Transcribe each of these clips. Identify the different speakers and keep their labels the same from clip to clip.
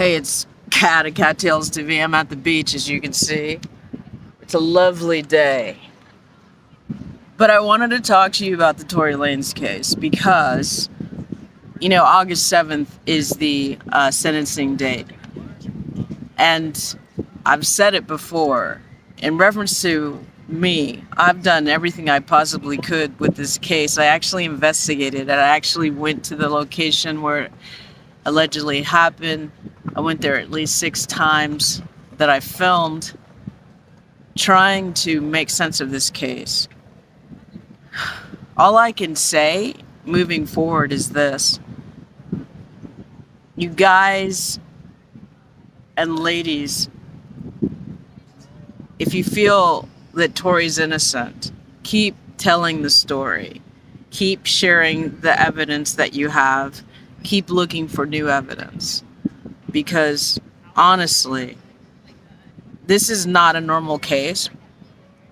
Speaker 1: Hey, it's Kat at Kattalestv. I'm at the beach, as you can see. It's a lovely day. But I wanted to talk to you about the Tory Lanez case because, August 7th is the sentencing date. And I've said it before. In reference to me, I've done everything I possibly could with this case. I actually investigated it. I actually went to the location where it allegedly happened. I went there at least 6 times that I filmed trying to make sense of this case. All I can say moving forward is this. You guys and ladies, if you feel that Tory's innocent, keep telling the story. Keep sharing the evidence that you have. Keep looking for new evidence. Because, honestly, this is not a normal case.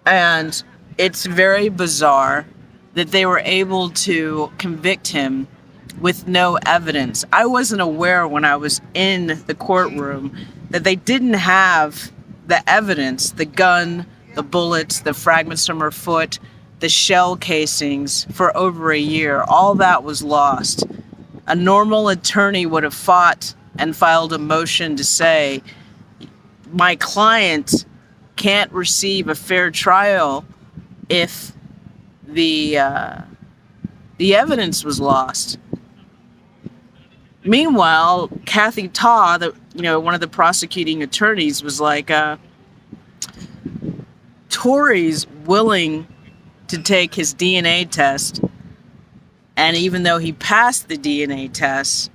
Speaker 1: And it's very bizarre that they were able to convict him with no evidence. I wasn't aware when I was in the courtroom that they didn't have the evidence, the gun, the bullets, the fragments from her foot, the shell casings for over a year. All that was lost. A normal attorney would have fought and filed a motion to say, my client can't receive a fair trial if the evidence was lost. Meanwhile, Kattalestv, one of the prosecuting attorneys, was like, Tory's willing to take his DNA test, and even though he passed the DNA test,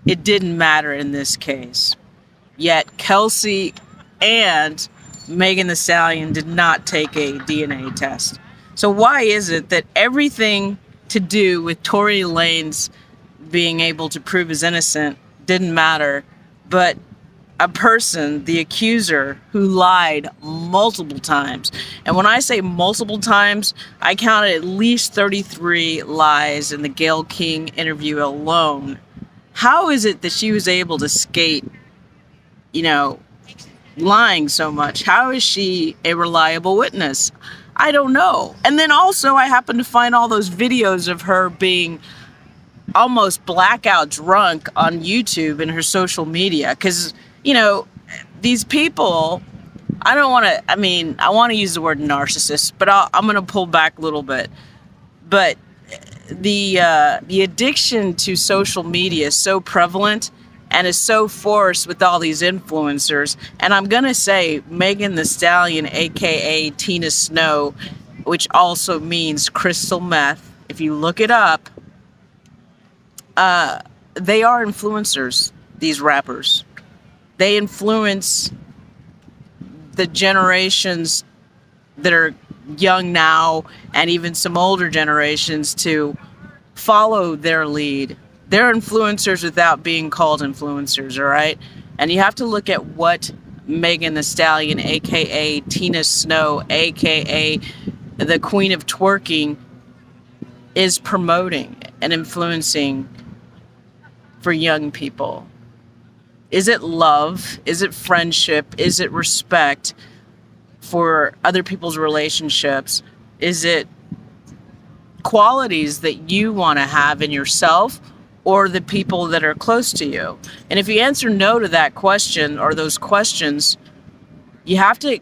Speaker 1: it didn't matter in this case. Yet Kelsey and Megan Thee Stallion did not take a DNA test. So why is it that everything to do with Tory Lanez being able to prove his innocent didn't matter, but a person, the accuser, who lied multiple times. And when I say multiple times, I counted at least 33 lies in the Gayle King interview alone. How is it that she was able to skate, lying so much? How is she a reliable witness? I don't know. And then also I happened to find all those videos of her being almost blackout drunk on YouTube and her social media. Because, these people, I want to use the word narcissist, but I'm going to pull back a little bit. But the addiction to social media is so prevalent and is so forced with all these influencers. And I'm going to say Megan Thee Stallion, a.k.a. Tina Snow, which also means crystal meth. If you look it up, they are influencers, these rappers. They influence the generations that are young now and even some older generations to follow their lead. They're influencers without being called influencers, all right? And you have to look at what Megan Thee Stallion, a.k.a. Tina Snow, a.k.a. the Queen of Twerking, is promoting and influencing for young people. Is it love? Is it friendship? Is it respect for other people's relationships? Is it qualities that you want to have in yourself or the people that are close to you? And if you answer no to that question or those questions, you have to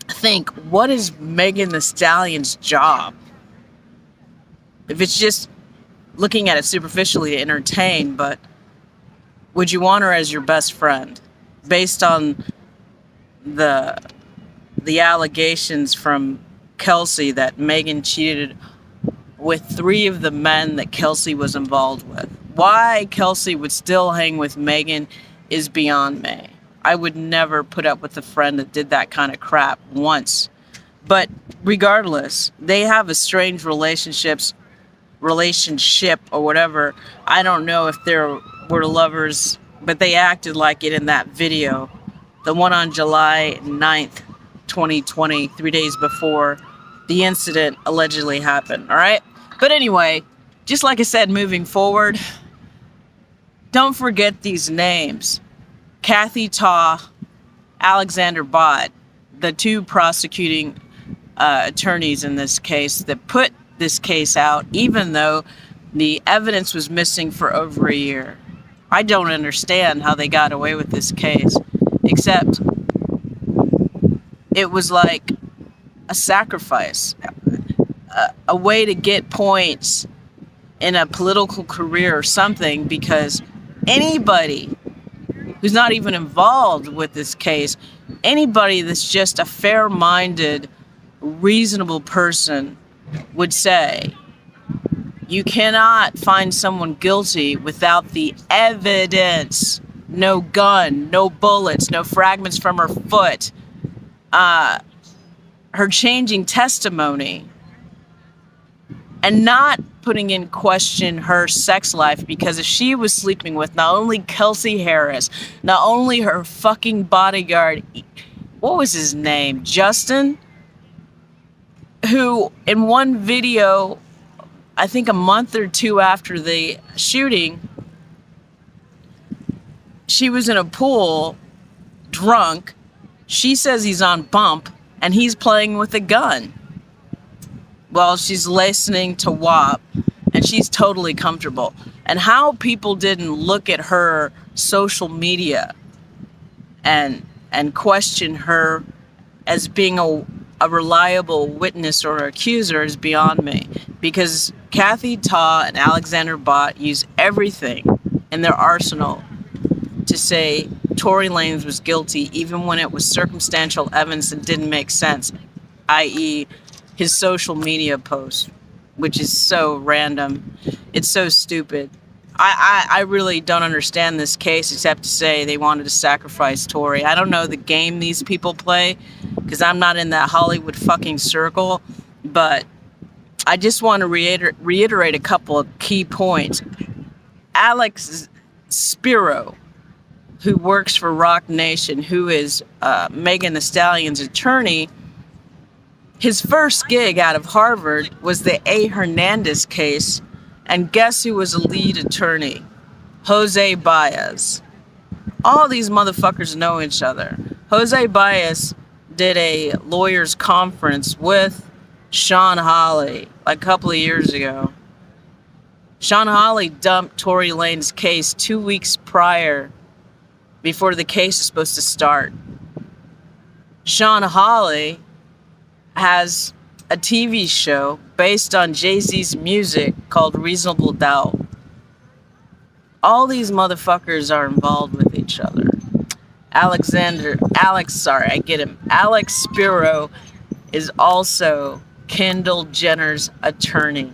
Speaker 1: think, what is Megan Thee Stallion's job? If it's just looking at it superficially to entertain, but would you want her as your best friend? Based on the allegations from Kelsey that Megan cheated with 3 of the men that Kelsey was involved with. Why Kelsey would still hang with Megan is beyond me. I would never put up with a friend that did that kind of crap once. But regardless, they have a strange relationship or whatever. I don't know if they were lovers, but they acted like it in that video. The one on July 9th, 2020, 3 days before the incident allegedly happened, all right? But anyway, just like I said, moving forward, don't forget these names. Kathy Taw, Alexander Bott, the two prosecuting attorneys in this case that put this case out, even though the evidence was missing for over a year. I don't understand how they got away with this case, except it was like a sacrifice, a way to get points in a political career or something, because anybody who's not even involved with this case, anybody that's just a fair-minded, reasonable person would say, you cannot find someone guilty without the evidence. No gun, no bullets, no fragments from her foot, her changing testimony, and not putting in question her sex life, because if she was sleeping with not only Kelsey Harris, not only her fucking bodyguard, what was his name, Justin, who in one video, I think a month or two after the shooting, she was in a pool, drunk. She says he's on bump, and he's playing with a gun while she's listening to WAP, and she's totally comfortable. And how people didn't look at her social media and question her as being a reliable witness or accuser is beyond me. Because Kathy Taw and Alexander Bott use everything in their arsenal to say Tory Lanez was guilty, even when it was circumstantial evidence that didn't make sense, i.e. his social media post, which is so random. It's so stupid. I really don't understand this case, except to say they wanted to sacrifice Tory. I don't know the game these people play, because I'm not in that Hollywood fucking circle, but I just want to reiterate a couple of key points. Alex Spiro, who works for Rock Nation, who is Megan Thee Stallion's attorney, his first gig out of Harvard was the A. Hernandez case, and guess who was a lead attorney? Jose Baez. All these motherfuckers know each other. Jose Baez did a lawyers conference with Sean Hawley like a couple of years ago. Sean Hawley dumped Tory Lanez's case 2 weeks prior, before the case is supposed to start. Sean Hawley has a TV show based on Jay-Z's music called Reasonable Doubt. All these motherfuckers are involved with each other. Alex Spiro is also Kendall Jenner's attorney.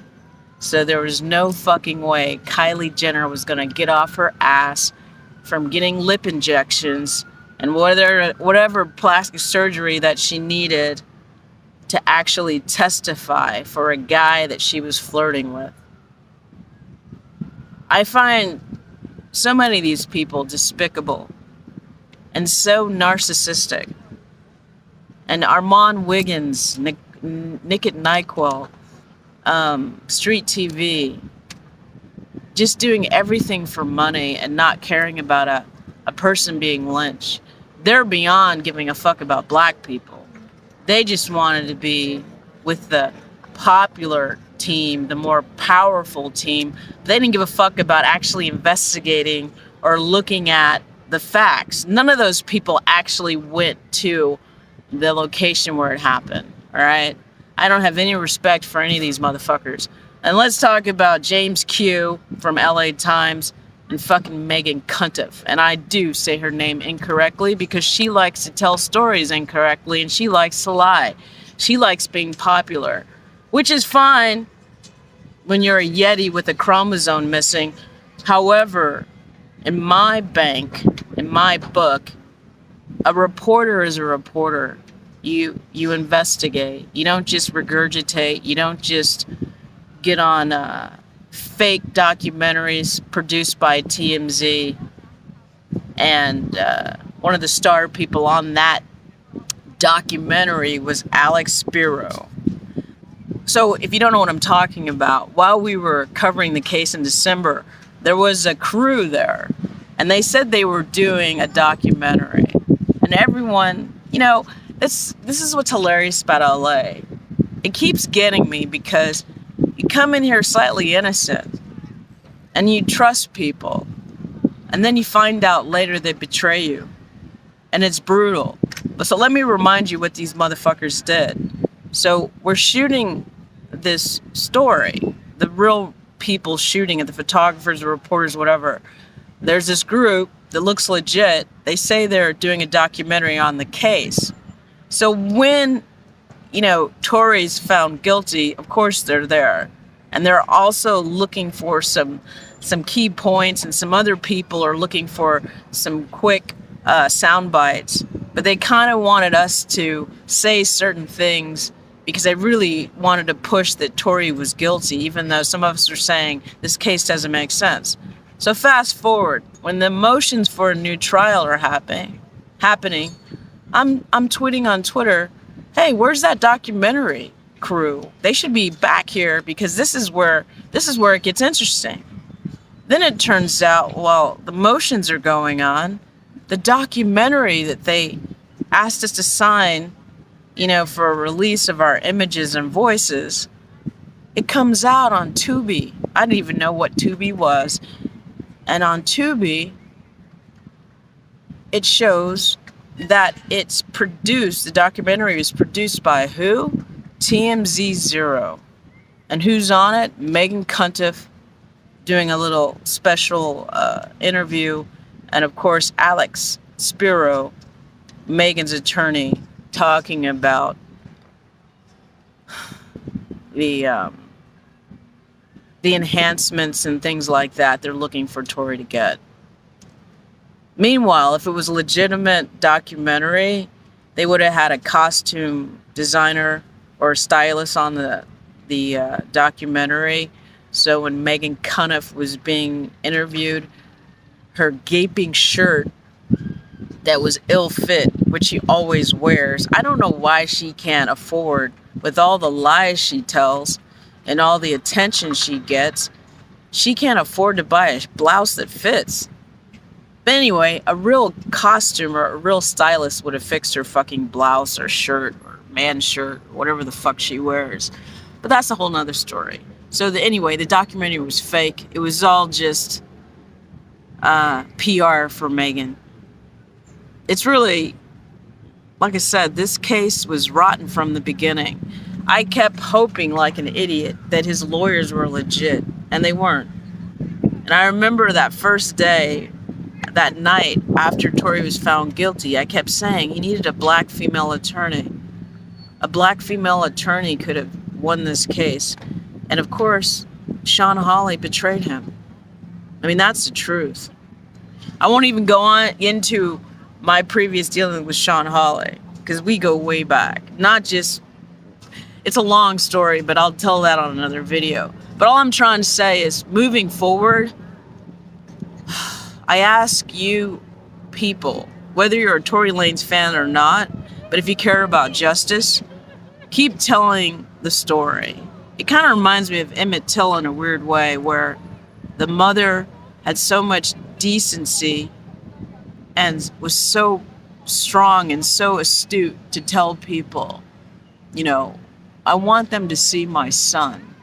Speaker 1: So there was no fucking way Kylie Jenner was gonna get off her ass from getting lip injections and whatever plastic surgery that she needed to actually testify for a guy that she was flirting with. I find so many of these people despicable and so narcissistic. And Armand Wiggins, Nick at NyQuil, Street TV, just doing everything for money and not caring about a person being lynched. They're beyond giving a fuck about black people. They just wanted to be with the popular team, the more powerful team. They didn't give a fuck about actually investigating or looking at the facts. None of those people actually went to the location where it happened, all right? I don't have any respect for any of these motherfuckers. And let's talk about James Q from LA Times and fucking Megan Cuntiff. And I do say her name incorrectly because she likes to tell stories incorrectly and she likes to lie. She likes being popular, which is fine when you're a Yeti with a chromosome missing. However, in my bank, in my book, a reporter is a reporter. You investigate. You don't just regurgitate. You don't just get on fake documentaries produced by TMZ. And one of the star people on that documentary was Alex Spiro. So if you don't know what I'm talking about, while we were covering the case in December, there was a crew there And they said they were doing a documentary. And everyone, you know, this is what's hilarious about LA. It keeps getting me because you come in here slightly innocent and you trust people. And then you find out later they betray you. And it's brutal. So let me remind you what these motherfuckers did. So we're shooting this story, the real people shooting it, the photographers, the reporters, whatever. There's this group that looks legit. They say they're doing a documentary on the case. So when, you know, Tory's found guilty, of course they're there. And they're also looking for some key points, and some other people are looking for some quick sound bites. But they kind of wanted us to say certain things because they really wanted to push that Tory was guilty, even though some of us are saying this case doesn't make sense. So fast forward, when the motions for a new trial are happening, I'm tweeting on Twitter, hey, where's that documentary crew? They should be back here because this is where it gets interesting. Then it turns out, while the motions are going on, the documentary that they asked us to sign, you know, for a release of our images and voices, it comes out on Tubi. I didn't even know what Tubi was. And on Tubi, it shows that it's produced, the documentary is produced by who? TMZ Zero. And who's on it? Megan Kattalestv doing a little special interview. And of course, Alex Spiro, Megan's attorney, talking about the enhancements and things like that they're looking for Tory to get. Meanwhile, if it was a legitimate documentary, they would have had a costume designer or a stylist on the documentary. So when Megan Kattalestv was being interviewed, her gaping shirt that was ill fit, which she always wears, I don't know why she can't afford, with all the lies she tells and all the attention she gets, she can't afford to buy a blouse that fits. But anyway, a real costumer, a real stylist would have fixed her fucking blouse or shirt or man shirt, whatever the fuck she wears. But that's a whole nother story. So anyway, the documentary was fake. It was all just PR for Megan. It's really, like I said, this case was rotten from the beginning. I kept hoping like an idiot that his lawyers were legit, and they weren't. And I remember that first day, that night after Tory was found guilty, I kept saying he needed a black female attorney. A black female attorney could have won this case. And of course, Sean Hawley betrayed him. I mean, that's the truth. I won't even go on into my previous dealing with Sean Hawley, because we go way back. Not just, it's a long story, but I'll tell that on another video. But all I'm trying to say is, moving forward, I ask you people, whether you're a Tory Lanez fan or not, but if you care about justice, keep telling the story. It kind of reminds me of Emmett Till in a weird way, where the mother had so much decency and was so strong and so astute to tell people, you know, I want them to see my son.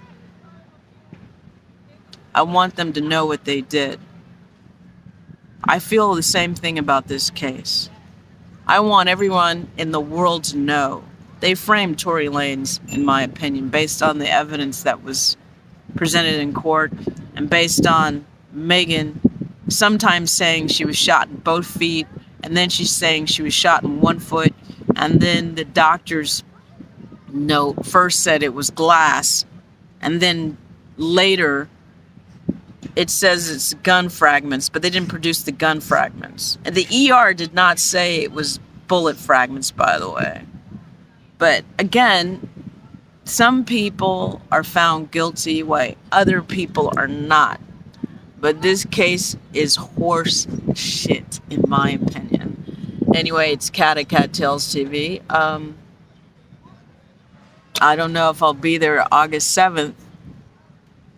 Speaker 1: I want them to know what they did. I feel the same thing about this case. I want everyone in the world to know they framed Tory Lanez, in my opinion, based on the evidence that was presented in court and based on Megan sometimes saying she was shot in both feet, and then she's saying she was shot in one foot, and then the doctor's note first said it was glass, and then later it says it's gun fragments, but they didn't produce the gun fragments. And the ER did not say it was bullet fragments, by the way. But again, some people are found guilty while other people are not. But this case is horse shit, in my opinion. Anyway, it's Kat at Kattalestv. I don't know if I'll be there August 7th,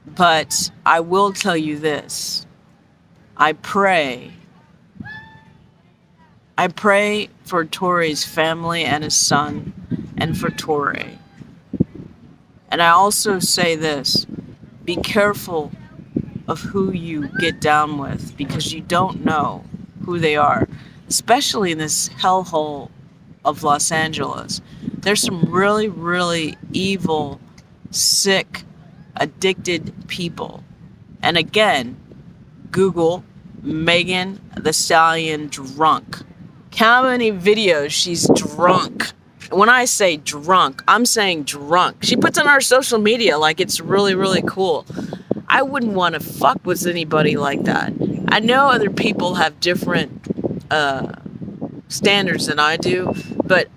Speaker 1: but I will tell you this. I pray I pray for Tory's family and his son, and for Tory. And I also say this, be careful of who you get down with, because you don't know who they are, especially in this hellhole of Los Angeles. There's some really, really evil, sick, addicted people. And again, Google Megan Thee Stallion drunk. How many videos she's drunk? When I say drunk, I'm saying drunk. She puts on our social media like it's really, really cool. I wouldn't want to fuck with anybody like that. I know other people have different standards than I do, but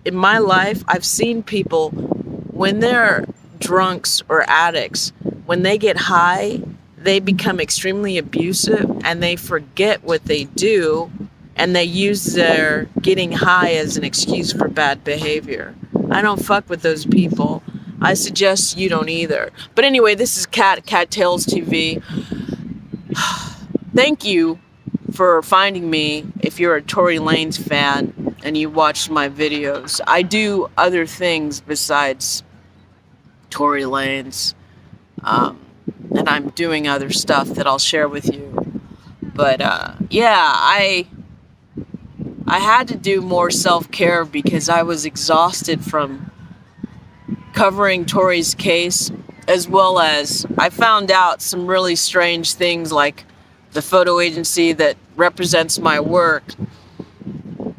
Speaker 1: in my life, I've seen people, when they're drunks or addicts, when they get high, they become extremely abusive and they forget what they do, and they use their getting high as an excuse for bad behavior. I don't fuck with those people. I suggest you don't either. But anyway, this is Kattalestv. Thank you for finding me if you're a Tory Lanez fan and you watched my videos. I do other things besides Tory Lanez. And I'm doing other stuff that I'll share with you. But yeah, I had to do more self-care because I was exhausted from covering Tory's case, as well as I found out some really strange things, like the photo agency that represents my work.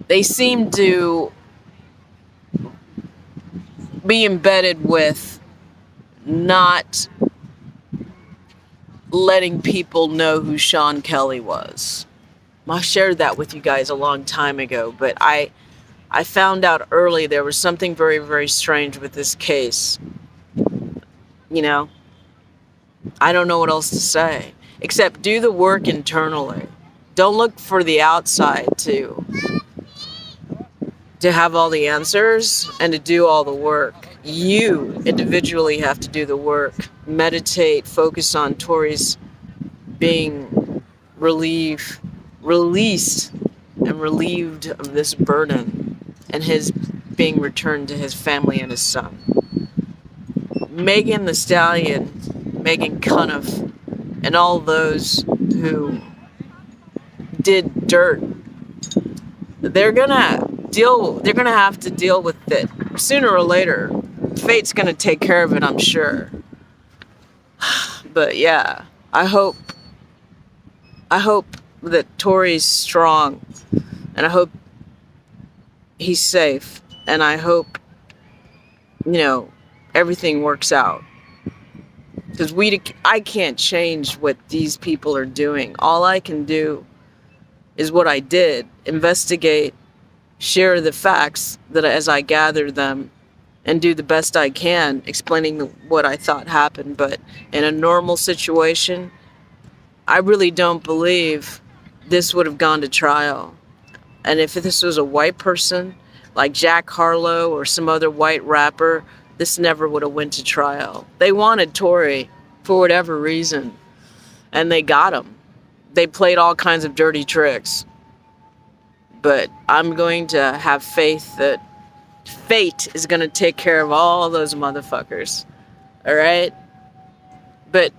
Speaker 1: They seem to be embedded with not letting people know who Sean Kelly was. I shared that with you guys a long time ago, but I found out early there was something very, very strange with this case. You know, I don't know what else to say, except do the work internally. Don't look for the outside to have all the answers and to do all the work. You individually have to do the work. Meditate, focus on Tory's being released and relieved of this burden, and his being returned to his family and his son. Megan Thee Stallion, Megan Cunniff, and all those who did dirt, they're gonna have to deal with it sooner or later. Fate's gonna take care of it, I'm sure. But yeah, I hope that Tory's strong, and I hope he's safe, and I hope, everything works out. Because I can't change what these people are doing. All I can do is what I did: investigate, share the facts that as I gather them, and do the best I can explaining what I thought happened. But in a normal situation, I really don't believe this would have gone to trial. And if this was a white person like Jack Harlow or some other white rapper, this never would have went to trial. They wanted Tory for whatever reason, and they got him. They played all kinds of dirty tricks. But I'm going to have faith that fate is going to take care of all those motherfuckers. All right? But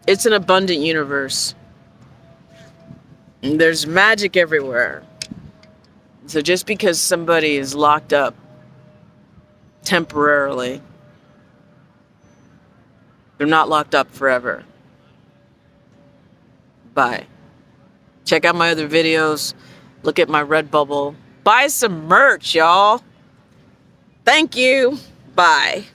Speaker 1: it's an abundant universe. And there's magic everywhere. So just because somebody is locked up temporarily, they're not locked up forever. Bye. Check out my other videos. Look at my Redbubble. Buy some merch, y'all. Thank you. Bye.